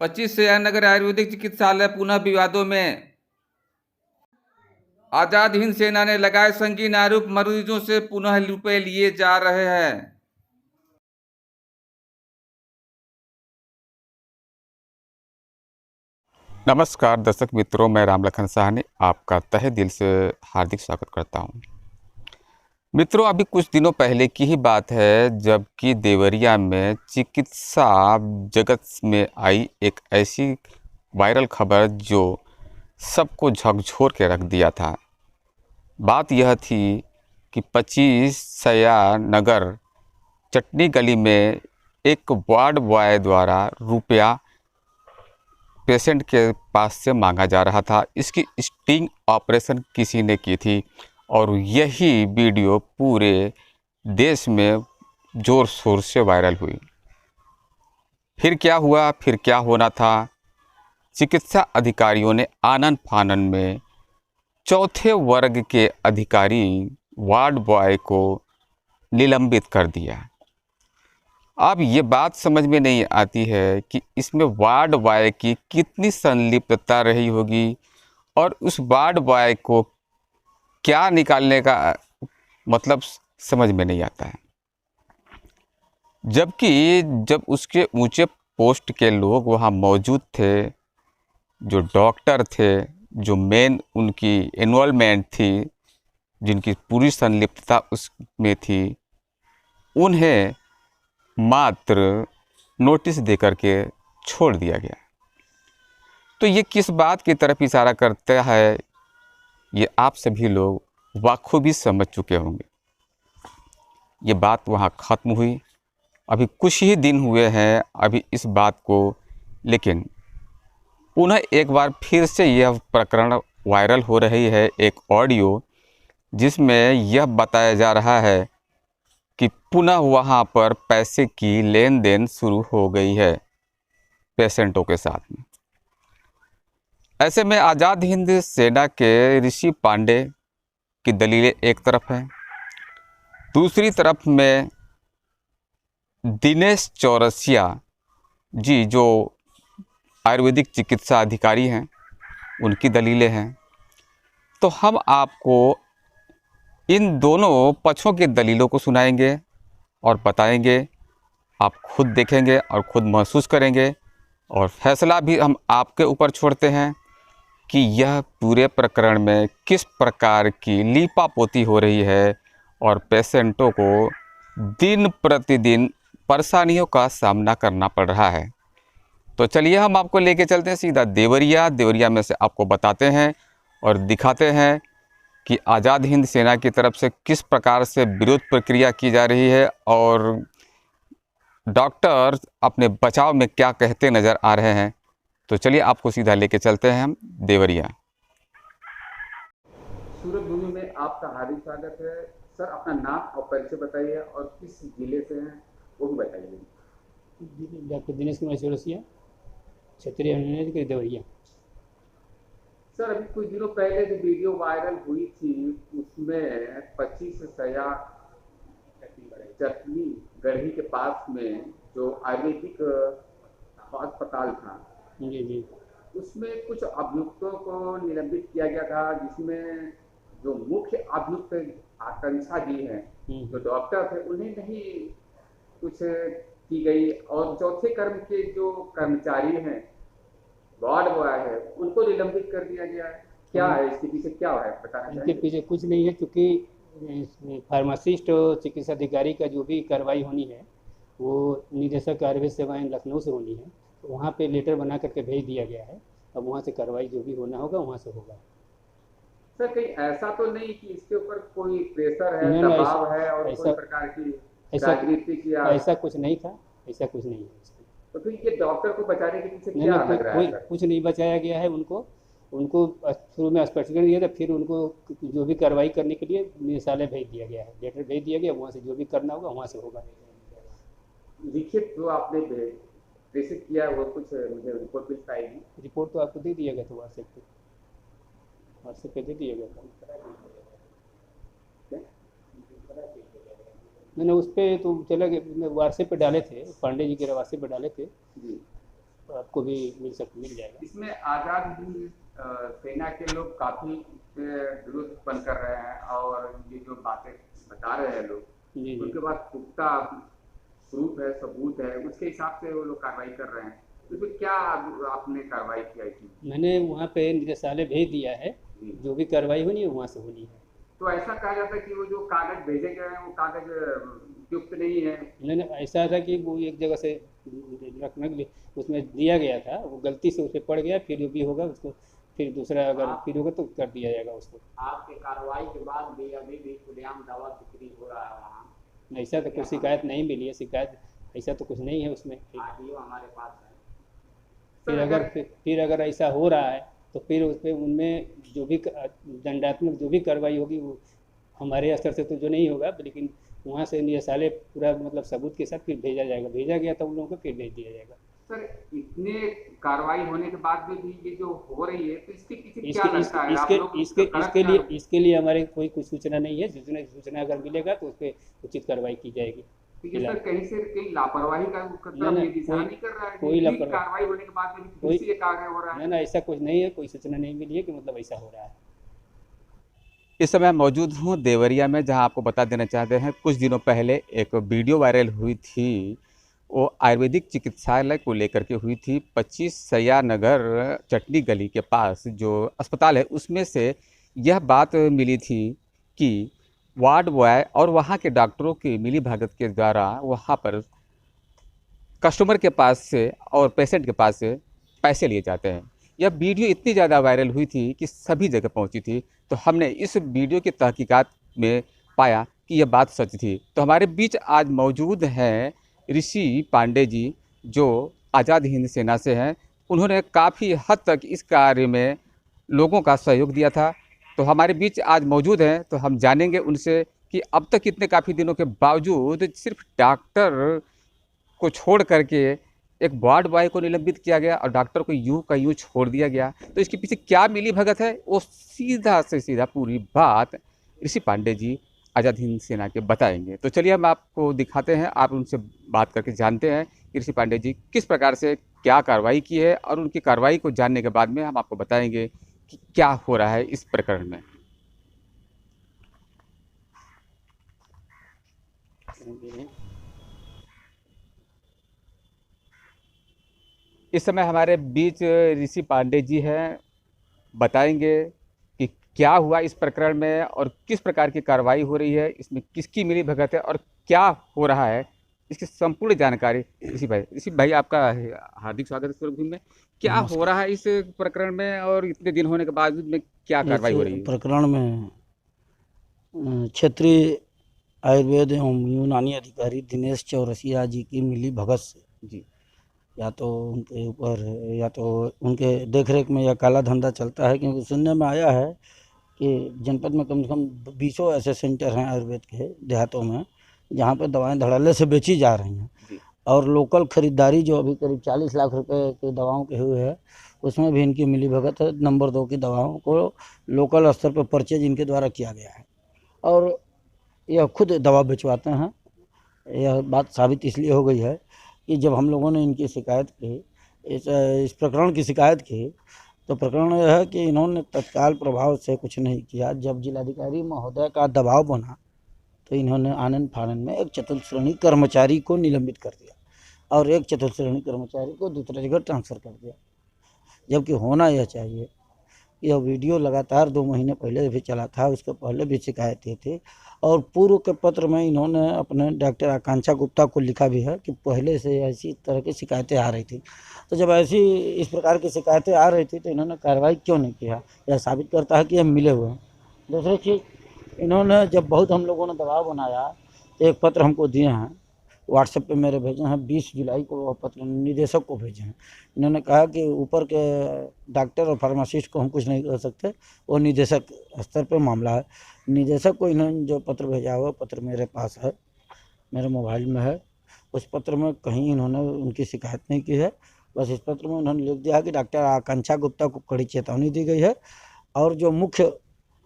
25 सयानगर आयुर्वेदिक चिकित्सालय पुनः विवादों में। आजाद हिंद सेना ने लगाए संगीन आरोप, मरीजों से पुनः रुपए लिए जा रहे हैं। नमस्कार दर्शक मित्रों, मैं रामलखन साहनी आपका तहे दिल से हार्दिक स्वागत करता हूं। मित्रों, अभी कुछ दिनों पहले की ही बात है जबकि देवरिया में चिकित्सा जगत में आई एक ऐसी वायरल खबर जो सबको झकझोर के रख दिया था। बात यह थी कि 25 सयानगर चटनी गली में एक वार्ड बॉय द्वारा रुपया पेशेंट के पास से मांगा जा रहा था। इसकी स्टिंग ऑपरेशन किसी ने की थी और यही वीडियो पूरे देश में ज़ोर शोर से वायरल हुई। फिर क्या हुआ, फिर क्या होना था। चिकित्सा अधिकारियों ने आनन फानन में चौथे वर्ग के अधिकारी वार्ड बॉय को निलंबित कर दिया। अब ये बात समझ में नहीं आती है कि इसमें वार्ड बॉय की कितनी संलिप्तता रही होगी और उस वार्ड बॉय को क्या निकालने का मतलब समझ में नहीं आता है। जबकि जब उसके ऊंचे पोस्ट के लोग वहाँ मौजूद थे, जो डॉक्टर थे, जो मेन उनकी इन्वॉल्वमेंट थी, जिनकी पूरी संलिप्तता उसमें थी, उन्हें मात्र नोटिस देकर के छोड़ दिया गया। तो ये किस बात की तरफ इशारा करता है, ये आप सभी लोग बखूबी समझ चुके होंगे। ये बात वहाँ ख़त्म हुई, अभी कुछ ही दिन हुए हैं अभी इस बात को, लेकिन पुनः एक बार फिर से यह प्रकरण वायरल हो रही है। एक ऑडियो जिसमें यह बताया जा रहा है कि पुनः वहाँ पर पैसे की लेन देन शुरू हो गई है पेशेंटों के साथ में। ऐसे में आज़ाद हिंद सेना के ऋषि पांडे की दलीलें एक तरफ हैं, दूसरी तरफ में दिनेश चौरसिया जी जो आयुर्वेदिक चिकित्सा अधिकारी हैं, उनकी दलीलें हैं। तो हम आपको इन दोनों पक्षों की दलीलों को सुनाएंगे और बताएंगे। आप खुद देखेंगे और खुद महसूस करेंगे और फैसला भी हम आपके ऊपर छोड़ते हैं कि यह पूरे प्रकरण में किस प्रकार की लीपापोती हो रही है और पेशेंटों को दिन प्रतिदिन परेशानियों का सामना करना पड़ रहा है। तो चलिए हम आपको लेके चलते हैं सीधा देवरिया में से आपको बताते हैं और दिखाते हैं कि आज़ाद हिंद सेना की तरफ से किस प्रकार से विरोध प्रक्रिया की जा रही है और डॉक्टर अपने बचाव में क्या कहते नज़र आ रहे हैं। तो चलिए आपको सीधा लेके चलते हैं हम देवरिया। सूरज भूमि में आपका हार्दिक स्वागत है। सर, अपना नाम और परिचय बताइए और किस जिले से हैं वो भी बताइए। डॉक्टर दिनेश कुमार चौरसिया, क्षेत्रीय अभिनेत्री देवरिया। सर, अभी कुछ दिनों पहले जो वीडियो वायरल हुई थी उसमें 25 सया चटनी गढ़ी के पास में जो आयुर्वेदिक अस्पताल था, जी जी। उसमें कुछ अभियुक्तों को निलंबित किया गया था, जिसमें जो मुख्य अभियुक्त आकांक्षा जी हैं, जो डॉक्टर थे, उन्हें नहीं कुछ की गई और चौथे कर्म के जो कर्मचारी हैं, वार्ड बॉय है, उनको निलंबित कर दिया गया है। क्या है इसके पीछे, क्या है बताना इसके चाहेंगे? पीछे कुछ नहीं है, क्योंकि फार्मासिस्ट और चिकित्सा अधिकारी का जो भी कार्रवाई होनी है वो निदेशक आयुर्वेद सेवाएं लखनऊ से होनी है। तो वहाँ पे लेटर बना करके भेज दिया गया है। अब वहाँ से कार्रवाई जो भी होना होगा वहाँ से होगा। सर, कहीं ऐसा तो नहीं कि इसके ऊपर कोई प्रेशर है, नहीं नहीं, दबाव है और कोई ऐसा प्रकार की ऐसा राजनीतिक या ऐसा कुछ नहीं था। ऐसा कुछ नहीं है इसमें। तो फिर ये डॉक्टर को बचाने के पीछे नहीं क्या नहीं, लग रहा कोई है सर? कुछ नहीं बचाया गया है। उनको उनको शुरू में स्पष्टीकरण दिया था, फिर उनको जो भी कार्रवाई करने के लिए निदेशालय भेज दिया गया है, लेटर भेज दिया गया। वहाँ से जो भी करना होगा वहाँ से होगा। लिखित जो आपने प्रेषित किया वो कुछ मुझे रिपोर्ट मिल पाएगी? रिपोर्ट तो आपको दे दिया गया था, व्हाट्सएप पे दे दिया गया था। मैंने उस पर तो चला गया, व्हाट्सएप पे डाले थे, पांडे जी के व्हाट्सएप पे डाले थे। जी। तो आपको भी मिल जाएगा। इसमें आज़ाद हिंद सेना के लोग काफ़ी विरोध उत्पन्न कर रहे हैं और ये जो बातें बता रहे हैं लोग, जी जी। उनके पास पुख्ता प्रूफ है, सबूत है, उसके हिसाब से वो लोग कार्रवाई कर रहे हैं। तो फिर क्या आपने कार्रवाई किया इसमें? मैंने वहाँ पे निदेशालय भेज दिया है, जी। जो भी कार्रवाई होनी है वहाँ से होनी है। तो ऐसा कहा जाता है कि वो जो कागज भेजे गए हैं वो कागज उपयुक्त नहीं है। मैंने ऐसा था कि वो एक जगह से रखने के लिए उसमें दिया गया था, वो गलती से उसे पड़ गया, फिर जो भी होगा उसको फिर दूसरा अगर फिर होगा तो कर दिया जाएगा उसको। आपके कार्रवाई के बाद भी अभी भी खुलेआम दवा बिक्री हो रहा है वहाँ? ऐसा तो कोई शिकायत नहीं मिली है, शिकायत ऐसा तो कुछ नहीं है उसमें। आरटीओ हमारे पास है। फिर अगर ऐसा हो रहा है तो फिर उस पर उनमें जो भी दंडात्मक जो भी कार्रवाई होगी वो हमारे स्तर से तो जो नहीं होगा, लेकिन वहाँ से निदेशालय पूरा मतलब सबूत के साथ फिर भेजा जाएगा। भेजा गया तो उन लोगों को फिर भेज दिया जाएगा। सर, इतने कार्रवाई होने के बाद भी ये जो हो रही है तो इसके पीछे क्या लगता है? आप लोग इसके लिए हमारे कोई कुछ सूचना नहीं है। सूचना अगर मिलेगा तो उस पर उचित कार्रवाई की जाएगी। सर, कहीं से कहीं लापरवाही का नहीं कर रहा है? कोई लापरवाही कार्रवाई होने के बाद में फिर से ये कार्य हो रहा है? ना, ऐसा कुछ नहीं है, कोई सूचना नहीं मिली है कि मतलब ऐसा हो रहा है। इस समय मौजूद हूँ देवरिया में, जहां आपको बता देना चाहते हैं कुछ दिनों पहले एक वीडियो वायरल हुई थी। वो आयुर्वेदिक चिकित्सालय को लेकर के हुई थी। 25 सैया नगर चटनी गली के पास जो अस्पताल है उसमें से यह बात मिली थी कि वार्ड बॉय और वहाँ के डॉक्टरों की मिली भगत के द्वारा वहाँ पर कस्टमर के पास से और पेशेंट के पास से पैसे लिए जाते हैं। यह वीडियो इतनी ज़्यादा वायरल हुई थी कि सभी जगह पहुंची थी। तो हमने इस वीडियो की तहकीकात में पाया कि यह बात सच थी। तो हमारे बीच आज मौजूद हैं ऋषि पांडे जी, जो आज़ाद हिंद सेना से हैं। उन्होंने काफ़ी हद तक इस कार्य में लोगों का सहयोग दिया था। तो हमारे बीच आज मौजूद हैं, तो हम जानेंगे उनसे कि अब तक इतने काफ़ी दिनों के बावजूद सिर्फ डॉक्टर को छोड़ करके एक वार्ड बॉय को निलंबित किया गया और डॉक्टर को यूं का यूं छोड़ दिया गया। तो इसके पीछे क्या मिली भगत है, वो सीधा से सीधा पूरी बात ऋषि पांडे जी आज़ाद हिंद सेना के बताएंगे। तो चलिए हम आपको दिखाते हैं, आप उनसे बात करके जानते हैं कि ऋषि पांडे जी किस प्रकार से क्या कार्रवाई की है, और उनकी कार्रवाई को जानने के बाद में हम आपको बताएंगे कि क्या हो रहा है इस प्रकरण में। इस समय हमारे बीच ऋषि पांडे जी हैं, बताएंगे कि क्या हुआ इस प्रकरण में और किस प्रकार की कार्रवाई हो रही है, इसमें किसकी मिली भगत है और क्या हो रहा है, इसकी संपूर्ण जानकारी। ऋषि भाई आपका हार्दिक स्वागत है स्वरूप में। क्या हो रहा है इस प्रकरण में और इतने दिन होने के बावजूद में क्या कार्रवाई हो रही है? प्रकरण में क्षेत्रीय आयुर्वेद एवं यूनानी अधिकारी दिनेश चौरसिया जी की मिली भगत से जी, या तो उनके ऊपर या तो उनके देखरेख में यह काला धंधा चलता है, क्योंकि सुनने में आया है कि जनपद में कम से कम 20 ऐसे सेंटर हैं आयुर्वेद के देहातों में जहाँ पर दवाएं धड़ल्ले से बेची जा रही हैं। और लोकल खरीदारी जो अभी करीब 40 लाख रुपए की दवाओं के हुए है, उसमें भी इनकी मिली भगत है। नंबर 2 की दवाओं को लोकल स्तर पर परचेज इनके द्वारा किया गया है और यह खुद दवा बेचवाते हैं। यह बात साबित इसलिए हो गई है कि जब हम लोगों ने इनकी शिकायत की, इस प्रकरण की शिकायत की, तो प्रकरण यह है कि इन्होंने तत्काल प्रभाव से कुछ नहीं किया। जब जिलाधिकारी महोदय का दबाव बना तो इन्होंने आनंद फानन में एक चतुर्थ श्रेणी कर्मचारी को निलंबित कर दिया और एक चतुर्थ श्रेणी कर्मचारी को दूसरी जगह ट्रांसफ़र कर दिया। जबकि होना यह चाहिए। यह वीडियो लगातार 2 महीने पहले भी चला था, उसके पहले भी शिकायतें थी और पूर्व के पत्र में इन्होंने अपने डॉक्टर आकांक्षा गुप्ता को लिखा भी है कि पहले से ऐसी तरह की शिकायतें आ रही थी। तो जब ऐसी इस प्रकार की शिकायतें आ रही थी तो इन्होंने कार्रवाई क्यों नहीं किया, यह साबित करता है कि यह मिले हुए हैं। दूसरी चीज़, इन्होंने जब बहुत हम लोगों ने दबाव बनाया तो एक पत्र हमको दिए हैं, व्हाट्सएप पे मेरे भेजे हैं। 20 जुलाई को वह पत्र निदेशक को भेजे हैं। इन्होंने कहा कि ऊपर के डॉक्टर और फार्मासिस्ट को हम कुछ नहीं कर सकते, वो निदेशक स्तर पे मामला है। निदेशक को इन्होंने जो पत्र भेजा हुआ पत्र मेरे पास है, मेरे मोबाइल में है। उस पत्र में कहीं इन्होंने उनकी शिकायत नहीं की है। बस इस पत्र में उन्होंने लिख दिया कि डॉक्टर आकांक्षा गुप्ता को कड़ी चेतावनी दी गई है और जो मुख्य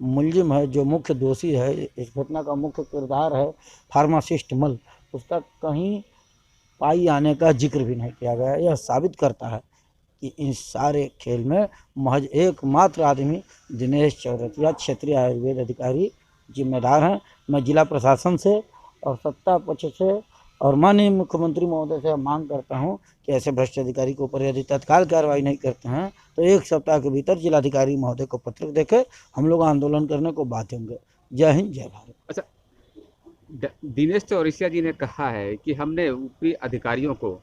मुलजिम है, जो मुख्य दोषी है, इस घटना का मुख्य किरदार है फार्मासिस्ट मल, उसका कहीं पाई आने का जिक्र भी नहीं किया गया। यह साबित करता है कि इस सारे खेल में महज एकमात्र आदमी दिनेश चौरसिया क्षेत्रीय आयुर्वेद अधिकारी जिम्मेदार हैं। मैं जिला प्रशासन से और सत्ता पक्ष से और माननीय मुख्यमंत्री महोदय से मांग करता हूं कि ऐसे भ्रष्ट अधिकारी के ऊपर यदि तत्काल कार्रवाई नहीं करते हैं तो 1 सप्ताह के भीतर जिलाधिकारी महोदय को पत्र देकर हम लोग आंदोलन करने को बाध्य होंगे। जय हिंद, जय भारत। अच्छा, दिनेश चौरसिया जी ने कहा है कि हमने ऊपरी अधिकारियों को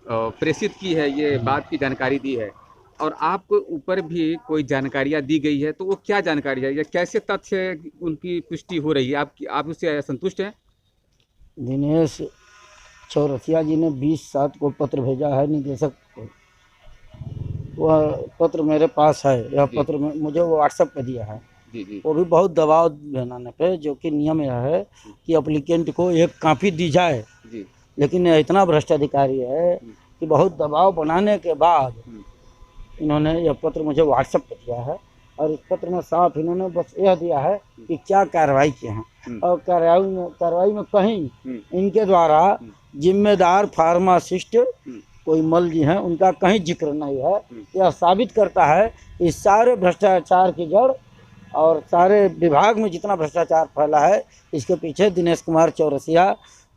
प्रेषित की है, ये बात की जानकारी दी है, और आपको ऊपर भी कोई जानकारियां दी गई है, तो वो क्या जानकारी है या कैसे तथ्य उनकी पुष्टि हो रही है? आप उससे संतुष्ट हैं? दिनेश चौरसिया जी ने 20/7 को पत्र भेजा है निदेशक को। वह पत्र मेरे पास है, यह पत्र में मुझे वो व्हाट्सएप पे दिया है। जी। वो भी बहुत दबाव बनाने पे, जो कि नियम यह है कि एप्लीकेंट को एक कॉपी दी जाए जी। लेकिन यह इतना भ्रष्ट अधिकारी है कि बहुत दबाव बनाने के बाद इन्होंने यह पत्र मुझे व्हाट्सएप पे दिया है, और इस पत्र में साफ इन्होंने बस यह दिया है कि क्या कार्रवाई किए हैं, और कार्रवाई में कहीं इनके द्वारा जिम्मेदार फार्मासिस्ट कोई मल जी हैं उनका कहीं जिक्र नहीं है। यह साबित करता है कि सारे भ्रष्टाचार की जड़ और सारे विभाग में जितना भ्रष्टाचार फैला है इसके पीछे दिनेश कुमार चौरसिया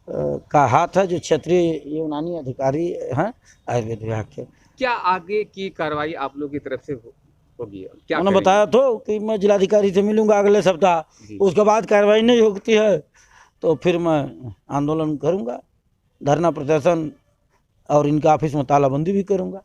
का हाथ है, जो क्षेत्रीय यूनानी अधिकारी हैं आयुर्वेद विभाग के। क्या आगे की कार्रवाई आप लोग की तरफ से होगी? क्या उन्होंने बताया तो कि मैं जिलाधिकारी से मिलूंगा अगले सप्ताह, उसके बाद कार्रवाई नहीं होती है तो फिर मैं आंदोलन करूंगा, धरना प्रदर्शन और इनका ऑफिस में तालाबंदी भी करूंगा।